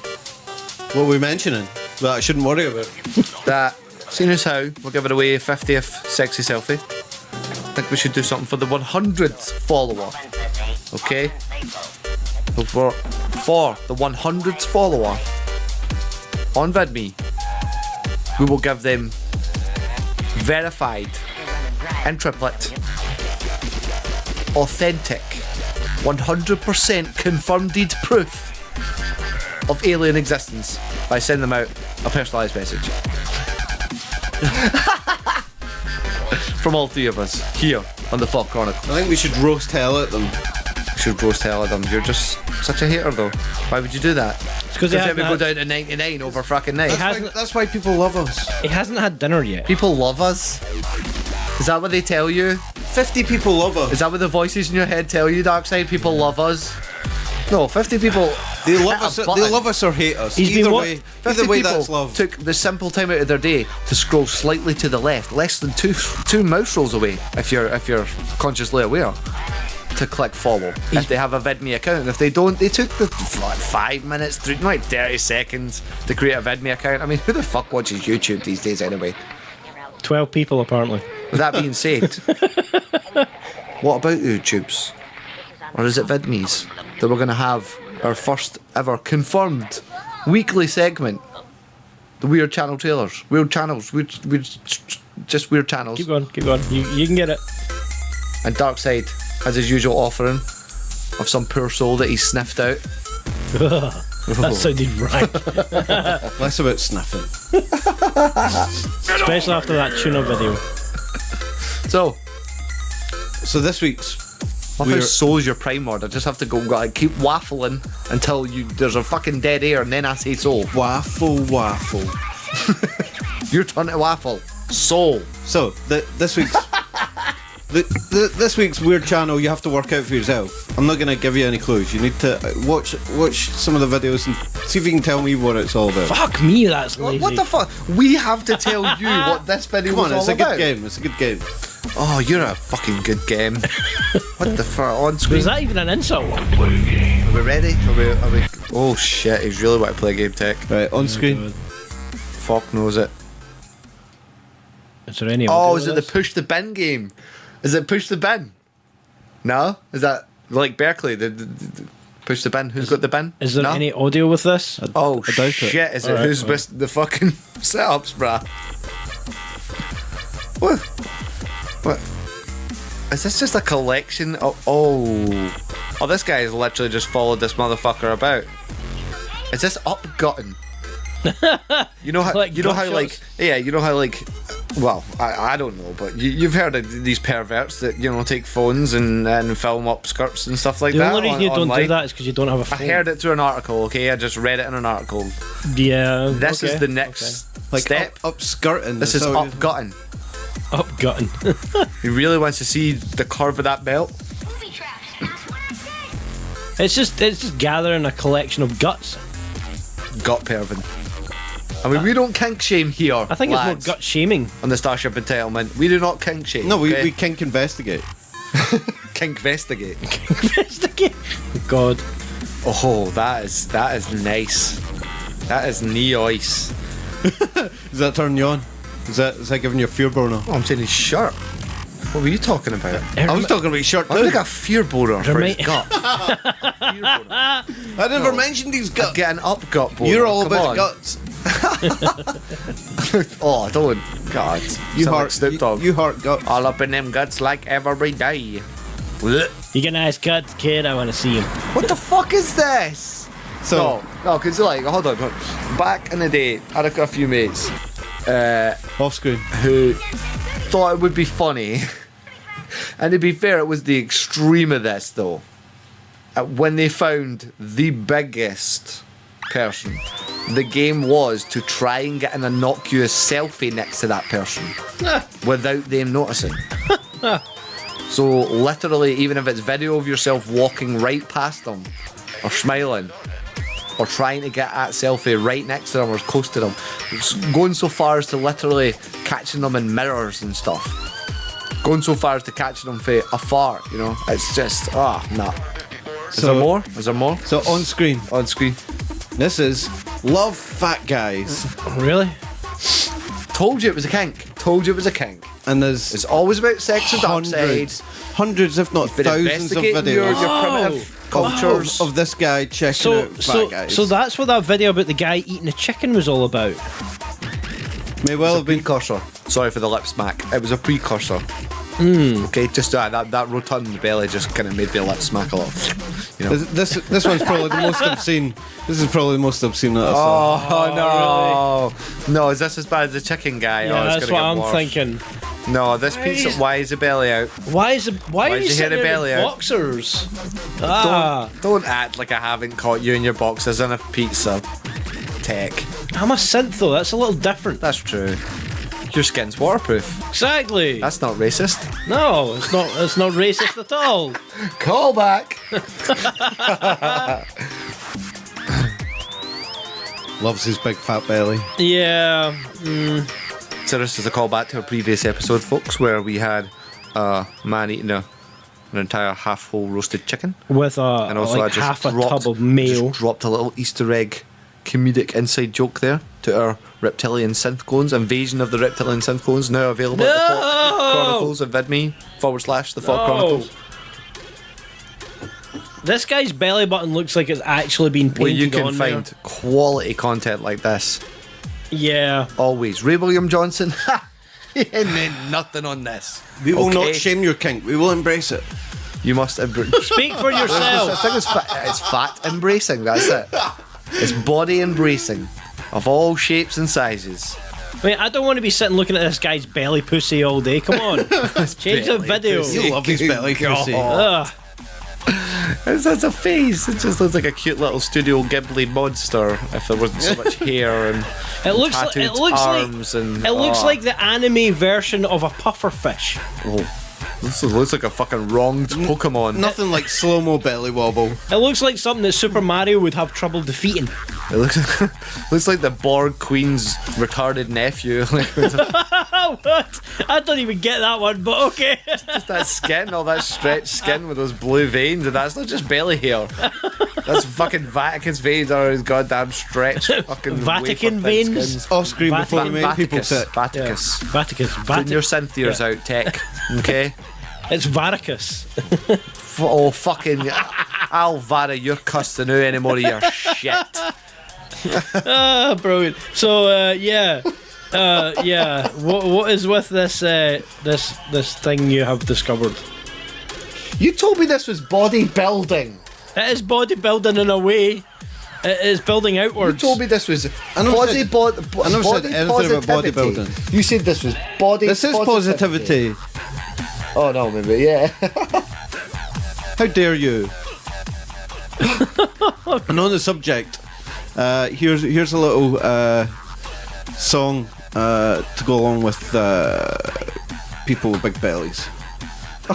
What are we mentioning? That I shouldn't worry about. That, seeing as how we're giving away a 50th sexy selfie, I think we should do something for the 100th follower, okay? So for the 100th follower on VidMe, we will give them verified and triplet, authentic, 100% confirmed proof of alien existence by sending them out a personalised message. From all three of us here on the FAWK Chronicles. I think we should roast hell at them. We should roast hell at them. You're just such a hater though. Why would you do that? because then we go down to 99 over fucking 9. That's why people love us. He hasn't had dinner yet. People love us? Is that what they tell you? 50 people love us. Is that what the voices in your head tell you, Darkside? People love us? No, 50 people. They love us. They love us or hate us. Either way, 50 people that's love. took the simple time out of their day to scroll slightly to the left, less than two mouse rolls away, if you're consciously aware, to click follow. If they have a VidMe account, if they don't, they took the 5 minutes, 30 seconds to create a VidMe account. I mean, who the fuck watches YouTube these days anyway? 12 people apparently. With that being said, what about YouTubes? Or is it VidMe's that we're going to have our first ever confirmed weekly segment? The weird channel trailers. Weird channels. Just weird channels. Keep going. You can get it. And Darkside has his usual offering of some poor soul that he sniffed out. That sounded right. Less about sniffing. Especially after that tuna video. So this week's. What if so's your prime word? I just have to go like, keep waffling until there's a fucking dead air, and then I say so. Waffle. Your turn to waffle. So this week's. This week's weird channel you have to work out for yourself. I'm not going to give you any clues. You need to watch some of the videos and see if you can tell me what it's all about. Fuck me, that's lazy. What the fuck? We have to tell you what this video Come on, is all about. It's a good game. Oh, you're a fucking good game. What the fuck? On screen. Was that even an insult? Are we ready? Are we? Oh shit! He's really want to play game tech. Right, on screen. FAWK knows it. Is there any? Oh, is it the push the bin game? Is it push the bin? No? Is that like Berkeley? The push the bin? Who's got the bin? Is there any audio with this? I doubt shit! It. Is it who's with the fucking setups, bruh? What? Is this just a collection of? Oh, this guy has literally just followed this motherfucker about. Is this upgutting? You know how? Like you know how? gunshots? You know how like. Well, I don't know, but you've heard of these perverts that take phones and film up skirts and stuff like the that. The only reason you don't online. do that is because you don't have a phone. I heard it through an article. Okay, I just read it in an article. Yeah. This is the next step. Up skirting. This is upgutting. Upgutting. He really wants to see the curve of that belt. It's just gathering a collection of guts. Gut perving. I mean, we don't kink shame here. I think it's more gut shaming. On the Starship Entitlement, we do not kink shame. No, okay? we kink investigate. Kink investigate. Investigate. God. Oh, that is nice. That is nice. Is that turning you on? Is that giving you a fear boner? Oh, I'm saying his shirt. What were you talking about? I was talking about his shirt too. I'm like a fear boner for his gut. I never mentioned these guts. I get an up gut boner. You're all Come about on. guts. Oh, don't. God. You Sound heart like Snoop Dogg. You heart guts. All up in them guts like every day. You get nice guts, kid. I want to see him. What the fuck is this? So no, because like, hold on. Back in the day, I had a few mates off screen who thought it would be funny. And to be fair, it was the extreme of this though. When they found the biggest person, the game was to try and get an innocuous selfie next to that person without them noticing. So literally, even if it's video of yourself walking right past them or smiling or trying to get that selfie right next to them or close to them, it's going so far as to literally catching them in mirrors and stuff, going so far as to catching them from afar, it's just nah. Is there more? So on screen this is love fat guys. Really? Told you it was a kink. And it's always about sex and Darkside. Hundreds if not thousands of videos your primitive cultures of this guy checking out fat guys. So that's what that video about the guy eating a chicken was all about. May well have been precursor. Sorry for the lip smack. It was a precursor. Okay, just that rotund belly just kind of made me lip smack a lot. This one's probably the most obscene. This is probably the most obscene that I saw. Oh no! No, is this as bad as the chicken guy? Yeah, it's that's gonna what get I'm worse. thinking. No, this pizza. Why is the belly out? Why are you his sitting in belly out? boxers? Don't act like I haven't caught you in your boxers on a pizza. Tech. I'm a synth though. That's a little different. That's true. Your skin's waterproof. Exactly. That's not racist. No, it's not. It's not racist at all. Call back. Loves his big fat belly. Yeah. So this is a callback to a previous episode, folks, where we had a man eating an entire half-whole roasted chicken with and also like half a tub of mayo. Just dropped a little Easter egg comedic inside joke there to our reptilian synth clones. Invasion of the reptilian synth clones now available at the FAWK Chronicles at vidme/the FAWK Chronicles. This guy's belly button looks like it's actually been painted on. Where you can find there. quality content like this. Yeah. Always. Ray William Johnson. He ain't nothing on this. We will not shame your kink. We will embrace it. You must embrace. Speak for yourself. I think it's fat embracing. That's it. It's body embracing of all shapes and sizes. I mean, I don't want to be sitting looking at this guy's belly pussy all day. Come on, change the video. You love his belly pussy. Ugh. It's a face. It just looks like a cute little Studio Ghibli monster. If there wasn't so much hair and It looks tattooed arms and it looks like the anime version of a pufferfish. Oh, this looks like a fucking wronged Pokemon. Nothing like slow-mo belly wobble. It looks like something that Super Mario would have trouble defeating. It looks like the Borg Queen's retarded nephew. What? I don't even get that one, but okay. Just that skin, all that stretched skin with those blue veins, and that's not just belly hair. That's fucking Vatican's veins are his goddamn stretched fucking Vatican wafer-thin veins? skins. Off screen before you make people sit. Vaticus. Vaticus. Put your synth ears out, tech. Okay? It's Varicus. Oh, fucking. I'll vara your cussing out any more of your shit. Brilliant. So, yeah. What is with this this thing you have discovered? You told me this was bodybuilding. It is bodybuilding in a way. It is building outwards. You told me this was I never said anything about bodybuilding. You said this was body. This is positivity. Oh no, maybe yeah. How dare you? And on the subject, here's a little song to go along with people with big bellies.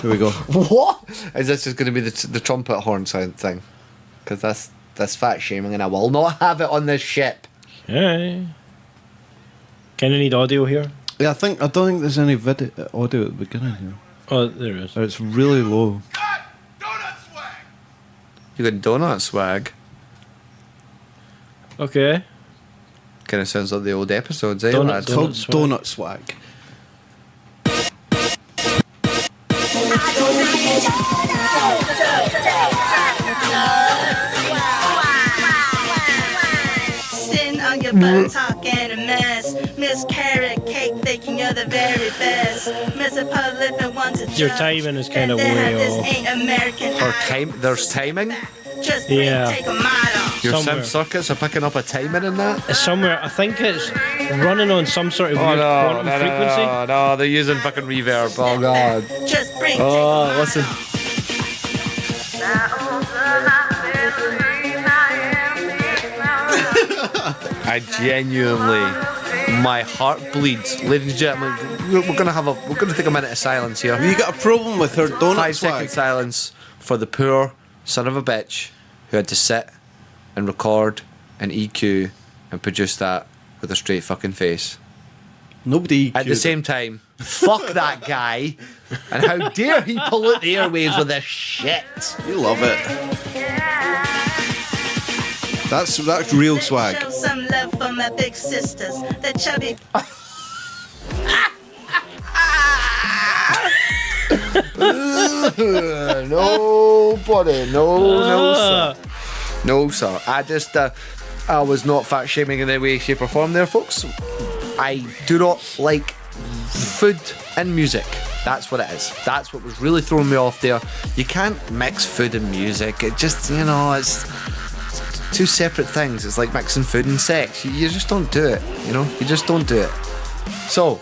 Here we go. What? Is this just going to be the trumpet horn sound thing? Because that's fat shaming, and I will not have it on this ship. Yeah. Kind of need audio here. Yeah, I don't think there's any audio at the beginning here. Oh, there is. It's really low. You got donut swag. Okay. Kind of sounds like the old episodes, eh? Donut- lads? Called swag. donut swag. Sitting on your butt talking a mess. Miss Carrot Cake thinking you're the very best. Miss a Lip and want to Your timing is kind of way off. ain't American. There's timing? Just Yeah. take a model. Your Somewhere. sim circuits are picking up a timing in that? It's somewhere. I think it's running on some sort of weird quantum frequency. No, they're using fucking reverb. Oh god. Just bring Oh, listen. I genuinely, my heart bleeds, ladies and gentlemen. We're gonna take a minute of silence here. You got a problem with her donut 5 swag? second silence for the poor son of a bitch who had to sit and record and EQ and produce that with a straight fucking face. Nobody At the same time, fuck that guy, and how dare he pollute the airwaves with this shit. You love it. That's real swag. Show some love for my big sisters. The chubby. Nobody, no sir. No sir. I was not fat shaming in any way, shape or form there, folks. I do not like food and music. That's what it is. That's what was really throwing me off there. You can't mix food and music. It just, it's two separate things. It's like mixing food and sex. You just don't do it, You just don't do it. So,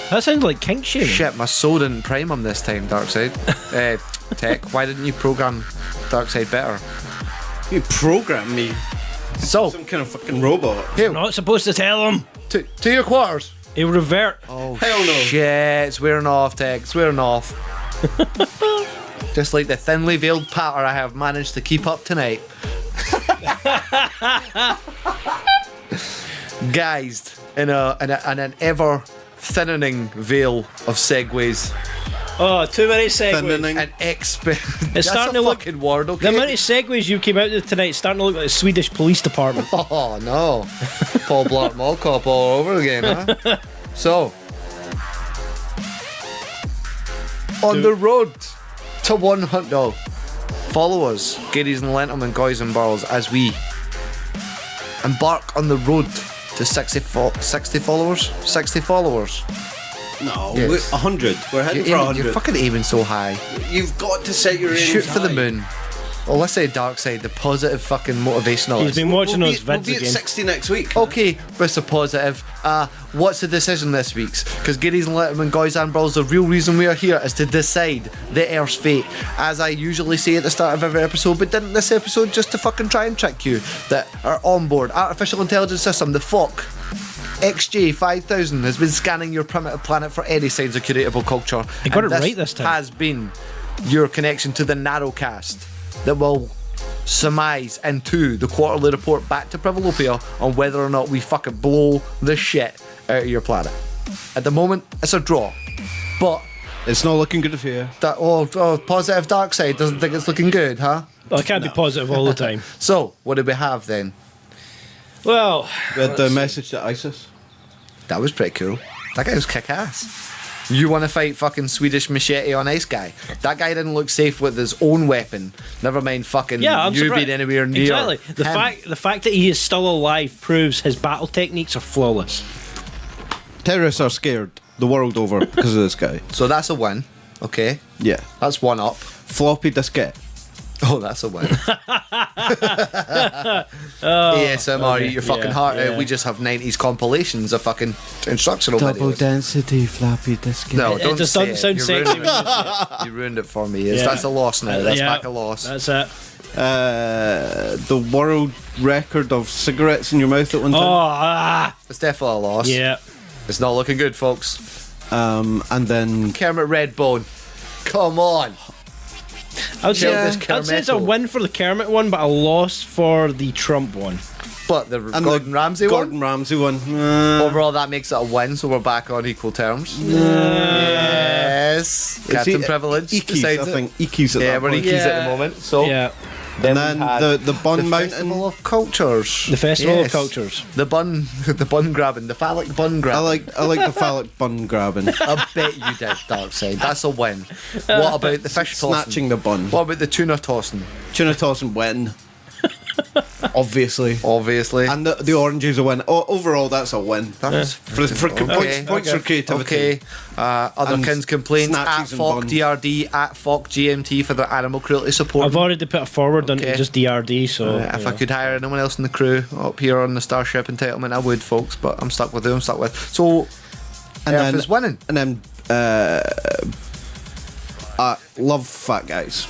that sounds like kink shaming. shit, my soul didn't prime him this time, Darkside. Tech, why didn't you program Darkside better? You program me. So, Some kind of fucking robot. Hey, Not supposed to tell him. to your quarters. He'll revert. Oh, Hell no. shit, it's wearing off, Tech. It's wearing off. Just like the thinly veiled patter I have managed to keep up tonight. Guised in an ever thinning veil of segues. Oh, too many segues. Thinning. An expert. It's That's starting a to look. fucking word, okay? The amount of segues you came out with tonight is starting to look like the Swedish police department. Oh no, Paul Blart Mall Cop all over again, huh? So, on the road to 100. No, follow us, giddies and gentlemen, guys and girls, as we embark on the road to 60 followers. 60 followers. No, Yes. 100. We're heading for 100. You're fucking aiming so high. You've got to set your aim Shoot for the high. moon. Well, let's say Darkside, the positive fucking motivational. He's been watching those We'll vids be at again. 60 next week. Okay, Mr. Positive. What's the decision this week's? Because Giddies and Letterman, Guys and Brawls, the real reason we are here is to decide the Earth's fate. As I usually say at the start of every episode, but didn't this episode just to fucking try and trick you that our onboard artificial intelligence system, the FAWK XJ5000, has been scanning your primitive planet for any signs of curatable culture. I got And it right this time. has been your connection to the narrowcast that will surmise into the quarterly report back to Privilopia on whether or not we fucking blow the shit out of your planet. At the moment, it's a draw, but it's not looking good for you. That positive Darkside doesn't think it's looking good, huh? Well, I can't be positive all the time. So, what do we have then? Well, we had the message to ISIS. That was pretty cool. That guy was kick-ass. You want to fight fucking Swedish machete on ice guy? That guy didn't look safe with his own weapon. Never mind fucking I'm you surprised. being anywhere near Exactly. The him. fact that he is still alive proves his battle techniques are flawless. Terrorists are scared the world over because of this guy. So that's a win. Okay. Yeah. That's one up. Floppy diskette. Oh, that's a win. ASMR, eat your fucking heart out. We just have 90s compilations of fucking instructional Double videos. density floppy diskette. No, It don't just say doesn't it. sound You sexy ruined it. You ruined it for me. Yeah. That's a loss now. That's Yeah, back a loss. That's it. The world record of cigarettes in your mouth at one time. It's definitely a loss. Yeah. It's not looking good, folks. And then Kermit Redbone. Come on. I'd say Kermit it's a win for the Kermit one, but a loss for the Trump one. But the Gordon Ramsay Gordon one? Ramsay one. Overall, that makes it a win, so we're back on equal terms. Yes. Captain Privilege. EQs, decides I it. think. EQs at Yeah, that we're point. EQs at the moment. So Yeah. then And then we had the Bun the Mountain. Festival of Cultures. The Festival of Yes. Cultures. The bun grabbing, the phallic bun I grabbing. like the phallic bun grabbing. I bet you did, Darkside. That's a win. What about the fish tossing? Snatching the bun. What about the tuna tossing? Tuna tossing win. Obviously. And the oranges a win. Overall, that's a win. That's For points for creativity. Okay. Otherkins And complaints at snatches and FAWK buns. DRD at FAWK GMT for their animal cruelty support. I've already put it forward onto Okay. just DRD, so If I could hire anyone else in the crew up here on the Starship Entitlement, I would, folks. But I'm stuck with who I'm stuck with. So, Earth is winning. And then, love fat guys.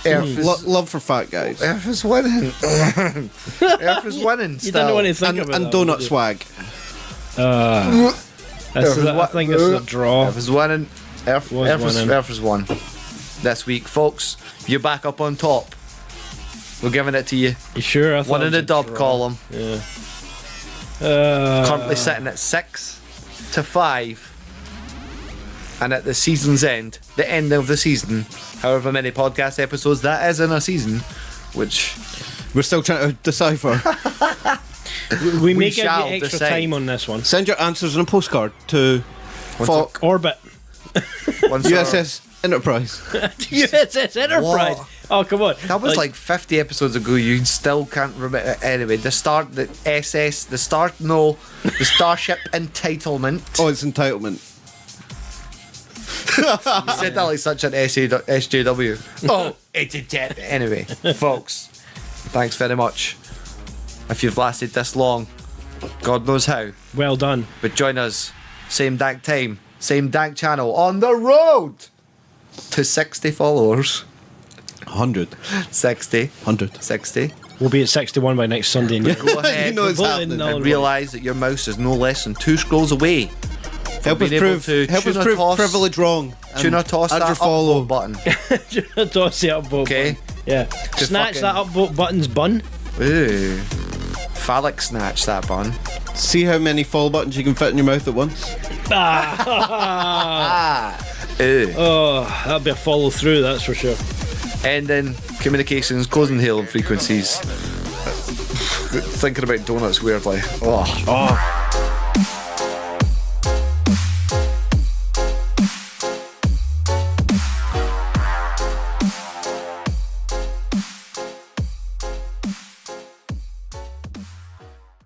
Earth is, Love for fat guys. Earth is winning. Earth is winning. you don't know what to think And, about and that, donut would you? swag. I think this is a draw. Earth is winning. Earth is won. This week, folks, you're back up on top. We're giving it to you. You sure? I thought One it in was the a dub draw. column. Yeah. Currently sitting at 6-5. And at the season's end, the end of the season, however many podcast episodes that is in a season, which we're still trying to decipher. We may give you shall extra decide. time on this one. Send your answers on a postcard to FAWK Orbit. USS Enterprise. USS Enterprise. What? Oh, come on. that was like 50 episodes ago. You still can't remember. Anyway, the Starship Entitlement. Oh, it's entitlement. You said that like such an SJW. Oh, it's a jet. Anyway, folks, thanks very much. If you've lasted this long, God knows how. Well done. But join us, same dank time, same dank channel, on the road to 60 followers. 100. 60. 100. 60. We'll be at 61 by next Sunday. And Go ahead You know it's voting happening. null and and realise that your mouse is no less than 2 scrolls away. Help us being able prove, to help us tuna prove toss- privilege wrong. Tuna toss add that your follow. upvote button. toss the upvote. Okay. button. Yeah. Snatch that upvote button's bun. Ooh. Phallic snatch that bun. See how many follow buttons you can fit in your mouth at once. Ooh. Oh, that'll be a follow through, that's for sure. Ending communications, closing hailing frequencies. Thinking about donuts weirdly. Oh.